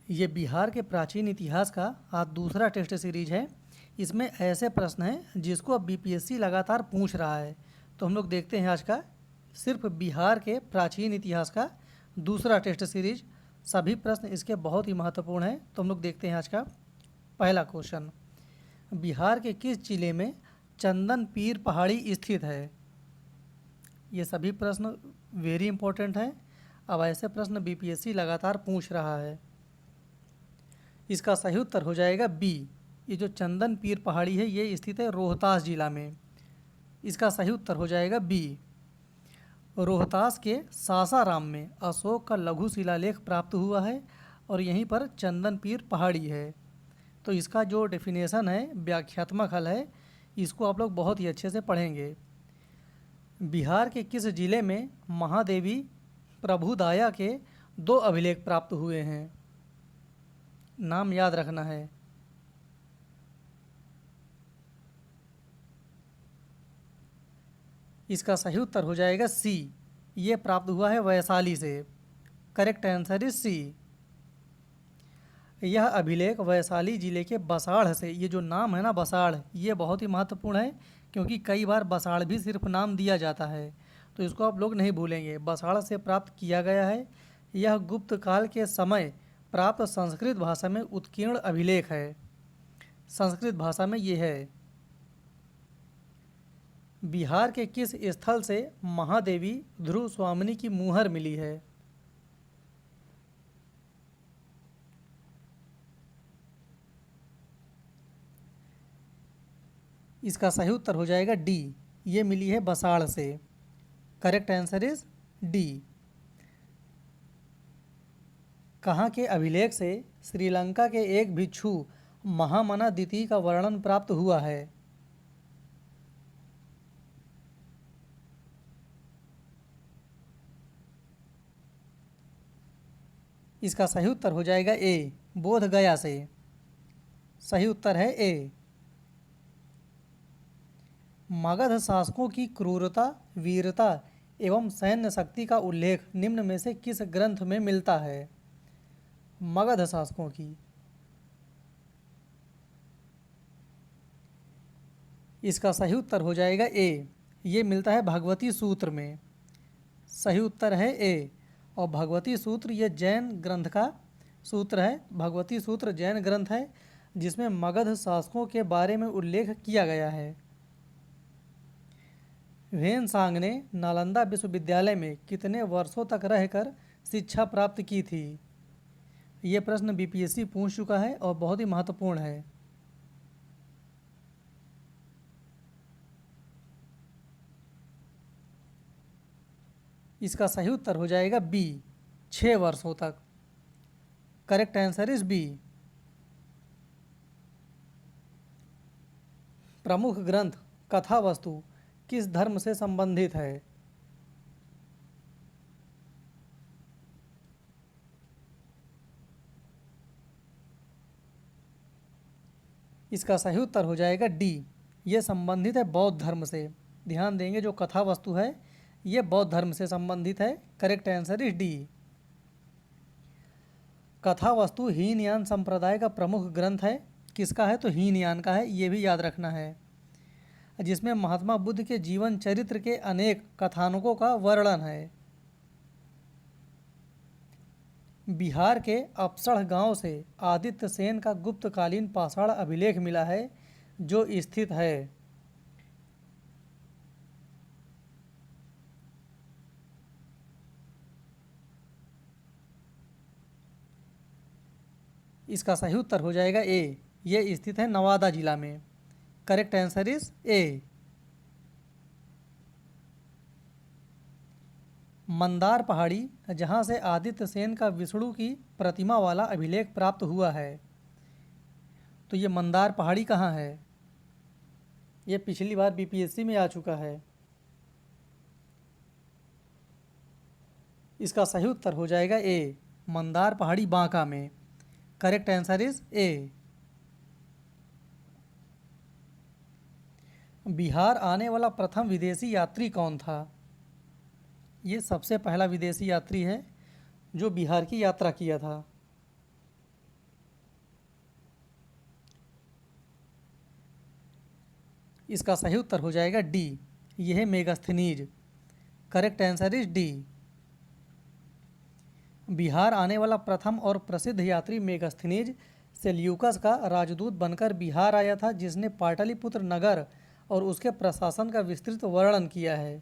ये बिहार के प्राचीन इतिहास का आज दूसरा टेस्ट सीरीज है। इसमें ऐसे प्रश्न हैं जिसको अब बीपीएससी लगातार पूछ रहा है। तो हम लोग देखते हैं आज का सिर्फ बिहार के प्राचीन इतिहास का दूसरा टेस्ट सीरीज। सभी प्रश्न इसके बहुत ही महत्वपूर्ण हैं। तो हम लोग देखते हैं आज का पहला क्वेश्चन। बिहार के किस जिले में चंदन पीर पहाड़ी स्थित है? ये सभी प्रश्न वेरी इंपॉर्टेंट हैं। अब ऐसे प्रश्न बीपीएससी लगातार पूछ रहा है। इसका सही उत्तर हो जाएगा बी। ये जो चंदन पीर पहाड़ी है ये स्थित है रोहतास जिला में। इसका सही उत्तर हो जाएगा बी। रोहतास के सासाराम में अशोक का लघु शिलालेख प्राप्त हुआ है और यहीं पर चंदन पीर पहाड़ी है। तो इसका जो डेफिनेशन है, व्याख्यात्मक हल है, इसको आप लोग बहुत ही अच्छे से पढ़ेंगे। बिहार के किस जिले में महादेवी प्रभुदाया के 2 अभिलेख प्राप्त हुए हैं? नाम याद रखना है। इसका सही उत्तर हो जाएगा सी। ये प्राप्त हुआ है वैशाली से। Correct answer is C. यह अभिलेख वैशाली जिले के बसाड़ से, ये जो नाम है ना बसाड़, ये बहुत ही महत्वपूर्ण है क्योंकि कई बार बसाड़ भी सिर्फ नाम दिया जाता है। तो इसको आप लोग नहीं भूलेंगे। बसाड़ से प्राप्त किया गया है। यह गुप्त काल के समय प्राप्त संस्कृत भाषा में उत्कीर्ण अभिलेख है। संस्कृत भाषा में ये है। बिहार के किस स्थल से महादेवी ध्रुव स्वामिनी की मुहर मिली है? इसका सही उत्तर हो जाएगा डी। ये मिली है बसाड़ से। Correct answer is D. कहाँ के अभिलेख से श्रीलंका के एक भिक्षु महामना द्वितीय का वर्णन प्राप्त हुआ है? इसका सही उत्तर हो जाएगा ए, बोध गया से। सही उत्तर है ए। मगध शासकों की क्रूरता, वीरता एवं सैन्य शक्ति का उल्लेख निम्न में से किस ग्रंथ में मिलता है? मगध शासकों की। इसका सही उत्तर हो जाएगा ए। ये मिलता है भगवती सूत्र में। सही उत्तर है ए। और भगवती सूत्र ये जैन ग्रंथ का सूत्र है। भगवती सूत्र जैन ग्रंथ है जिसमें मगध शासकों के बारे में उल्लेख किया गया है। ह्वेनसांग ने नालंदा विश्वविद्यालय में कितने वर्षों तक रहकर शिक्षा प्राप्त की थी? ये प्रश्न बीपीएससी पूछ चुका है और बहुत ही महत्वपूर्ण है। इसका सही उत्तर हो जाएगा बी, 6 वर्षों तक। Correct answer is B. प्रमुख ग्रंथ कथा वस्तु किस धर्म से संबंधित है? इसका सही उत्तर हो जाएगा डी। ये संबंधित है बौद्ध धर्म से। ध्यान देंगे, जो कथा वस्तु है ये बौद्ध धर्म से संबंधित है। Correct answer is D. कथा वस्तु हीनयान संप्रदाय का प्रमुख ग्रंथ है। किसका है? तो हीनयान का है। ये भी याद रखना है। जिसमें महात्मा बुद्ध के जीवन चरित्र के अनेक कथानकों का वर्णन है। बिहार के अपसढ़ गांव से आदित्य सेन का गुप्तकालीन पाषाण अभिलेख मिला है जो स्थित है। इसका सही उत्तर हो जाएगा ए। ये स्थित है नवादा जिला में। करेक्ट आंसर इज ए। मंदार पहाड़ी जहाँ से आदित्य सेन का विष्णु की प्रतिमा वाला अभिलेख प्राप्त हुआ है, तो ये मंदार पहाड़ी कहाँ है? ये पिछली बार बीपीएससी में आ चुका है। इसका सही उत्तर हो जाएगा ए, मंदार पहाड़ी बांका में। करेक्ट आंसर इज ए। बिहार आने वाला प्रथम विदेशी यात्री कौन था? ये सबसे पहला विदेशी यात्री है जो बिहार की यात्रा किया था। इसका सही उत्तर हो जाएगा डी, यह है Megasthenes. Correct answer is D. Bihar आने वाला प्रथम और प्रसिद्ध यात्री मेगास्थनीज सेल्यूकस का राजदूत बनकर बिहार आया था, जिसने पाटलिपुत्र नगर और उसके प्रशासन का विस्तृत वर्णन किया है।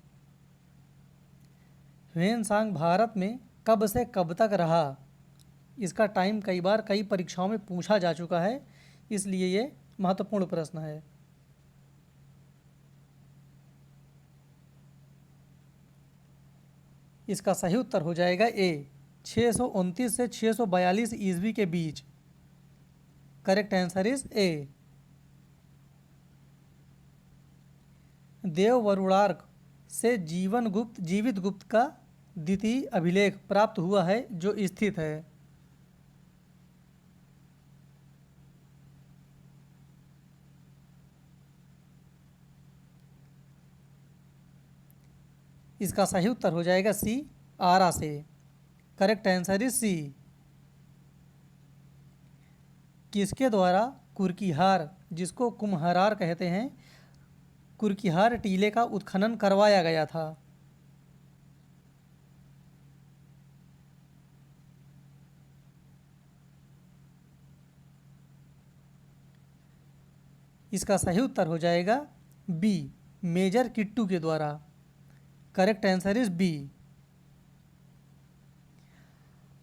ह्वेनसांग भारत में कब से कब तक रहा? इसका टाइम कई बार कई परीक्षाओं में पूछा जा चुका है, इसलिए ये महत्वपूर्ण प्रश्न है। इसका सही उत्तर हो जाएगा ए, 629 से 642 ईस्वी के बीच। Correct answer is A. Devavarunark से जीवित गुप्त का द्वितीय अभिलेख प्राप्त हुआ है, जो स्थित है। इसका सही उत्तर हो जाएगा सी, आरा से। Correct answer is C. किसके द्वारा कुर्कीहार, जिसको कुम्हरार कहते हैं, कुर्कीहार टीले का उत्खनन करवाया गया था? इसका सही उत्तर हो जाएगा बी, मेजर किट्टू के द्वारा। Correct answer is B.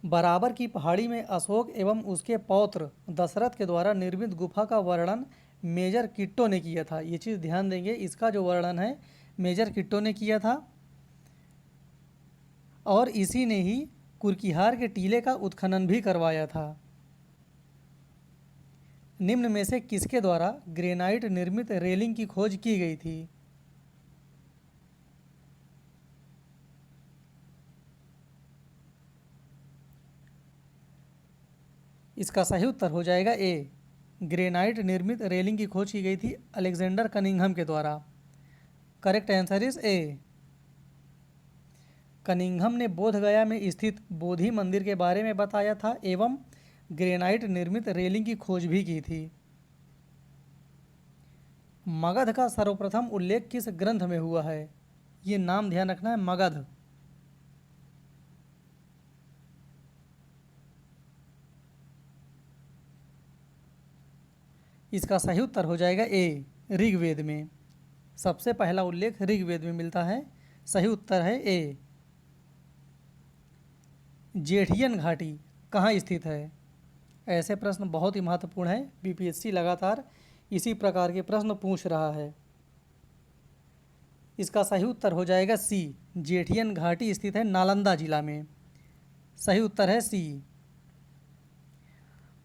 Barabar की पहाड़ी में अशोक एवं उसके पौत्र दशरथ के द्वारा निर्मित गुफा का वर्णन मेजर किट्टो ने किया था। ये चीज़ ध्यान देंगे, इसका जो वर्णन है मेजर किट्टो ने किया था, और इसी ने ही कुर्कीहार के टीले का उत्खनन भी करवाया था। निम्न में से किसके द्वारा ग्रेनाइट निर्मित रेलिंग की खोज की गई थी? इसका सही उत्तर हो जाएगा ए, ग्रेनाइट निर्मित रेलिंग की खोज की गई थी अलेक्जेंडर कनिंघम के द्वारा। Correct answer is A. Cunningham ने बोधगया में स्थित बोधि मंदिर के बारे में बताया था एवं ग्रेनाइट निर्मित रेलिंग की खोज भी की थी। मगध का सर्वप्रथम उल्लेख किस ग्रंथ में हुआ है? ये नाम ध्यान रखना है, मगध। इसका सही उत्तर हो जाएगा ए, ऋग्वेद में। सबसे पहला उल्लेख ऋग्वेद में मिलता है। सही उत्तर है ए। जेठियन घाटी कहाँ स्थित है? ऐसे प्रश्न बहुत ही महत्वपूर्ण है, बीपीएससी लगातार इसी प्रकार के प्रश्न पूछ रहा है। इसका सही उत्तर हो जाएगा सी, जेठियन घाटी स्थित है नालंदा जिला में। सही उत्तर है सी।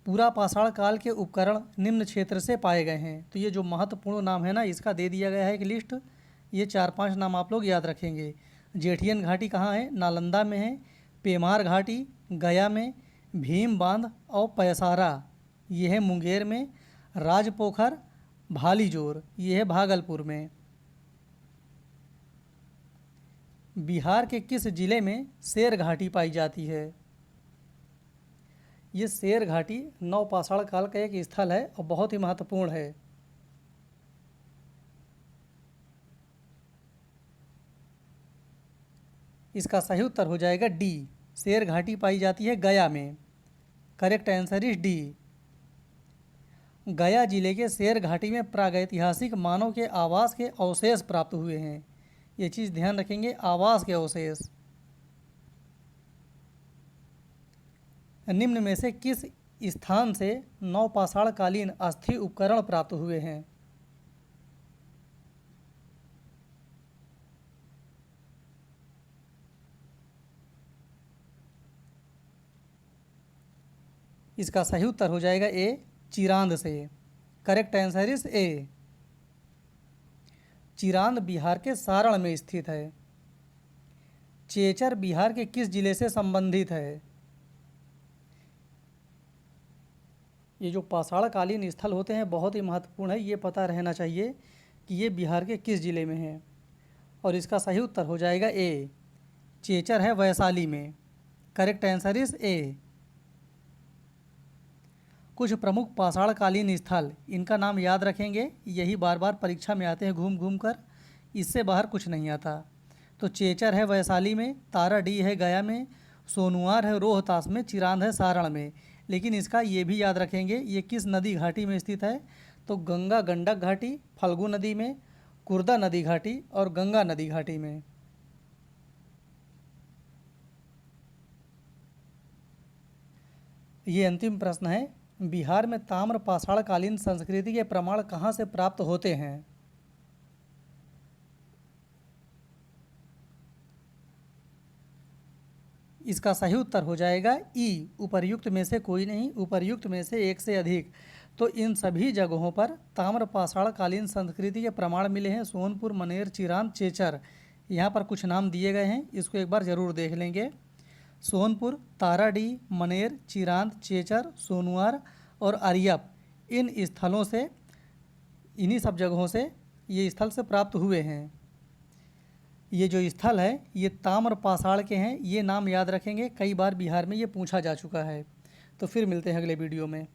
पूरा पाषाण काल के उपकरण निम्न क्षेत्र से पाए गए हैं। तो ये जो महत्वपूर्ण नाम है ना, इसका दे दिया गया है एक लिस्ट। ये 4-5 नाम आप लोग याद रखेंगे। जेठियन घाटी कहाँ है? नालंदा में है। पेमार घाटी गया में, भीम बांध और पैसारा ये है मुंगेर में, राजपोखर भालीजोर ये है भागलपुर में। बिहार के किस जिले में शेर घाटी पाई जाती है? ये शेर घाटी नवपाषाण काल का एक स्थल है और बहुत ही महत्वपूर्ण है। इसका सही उत्तर हो जाएगा डी, शेर घाटी पाई जाती है गया में। Correct answer is D. गया जिले के शेर घाटी में प्रागैतिहासिक मानव के आवास के अवशेष प्राप्त हुए हैं। ये चीज़ ध्यान रखेंगे, आवास के अवशेष। निम्न में से किस स्थान से नवपाषाण कालीन अस्थि उपकरण प्राप्त हुए हैं? इसका सही उत्तर हो जाएगा ए, चिरांद से। Correct answer is A. Chirand Bihar के सारण में स्थित है। चेचर बिहार के किस जिले से संबंधित है? ये जो पाषाणकालीन स्थल होते हैं बहुत ही महत्वपूर्ण है, ये पता रहना चाहिए कि ये बिहार के किस जिले में है। और इसका सही उत्तर हो जाएगा ए, चेचर है वैशाली में। करेक्ट आंसर इज ए। कुछ प्रमुख पाषाणकालीन स्थल, इनका नाम याद रखेंगे, यही बार बार परीक्षा में आते हैं घूम घूम कर, इससे बाहर कुछ नहीं आता। तो चेचर है वैशाली में, ताराडीह है गया में, सोनुआर है रोहतास में, चिरांद है सारण में। लेकिन इसका ये भी याद रखेंगे ये किस नदी घाटी में स्थित है, तो गंगा गंडक घाटी, फल्गु नदी में, कुर्दा नदी घाटी और गंगा नदी घाटी में। ये अंतिम प्रश्न है, बिहार में ताम्र पाषाणकालीन संस्कृति के प्रमाण कहाँ से प्राप्त होते हैं। इसका सही उत्तर हो जाएगा ई, उपर्युक्त में से कोई नहीं, उपर्युक्त में से एक से अधिक। तो इन सभी जगहों पर ताम्र पाषाणकालीन संस्कृति के प्रमाण मिले हैं, सोनपुर, मनेर, चिरांद, चेचर। यहाँ पर कुछ नाम दिए गए हैं, इसको एक बार ज़रूर देख लेंगे। सोनपुर, ताराडीह, मनेर, चिरांद, चेचर, सोनुआर और अरियप, इन स्थलों से, इन्हीं सब जगहों से ये स्थल से प्राप्त हुए हैं। ये जो स्थल है ये ताम्र पाषाण के हैं, ये नाम याद रखेंगे, कई बार बिहार में ये पूछा जा चुका है। तो फिर मिलते हैं अगले वीडियो में।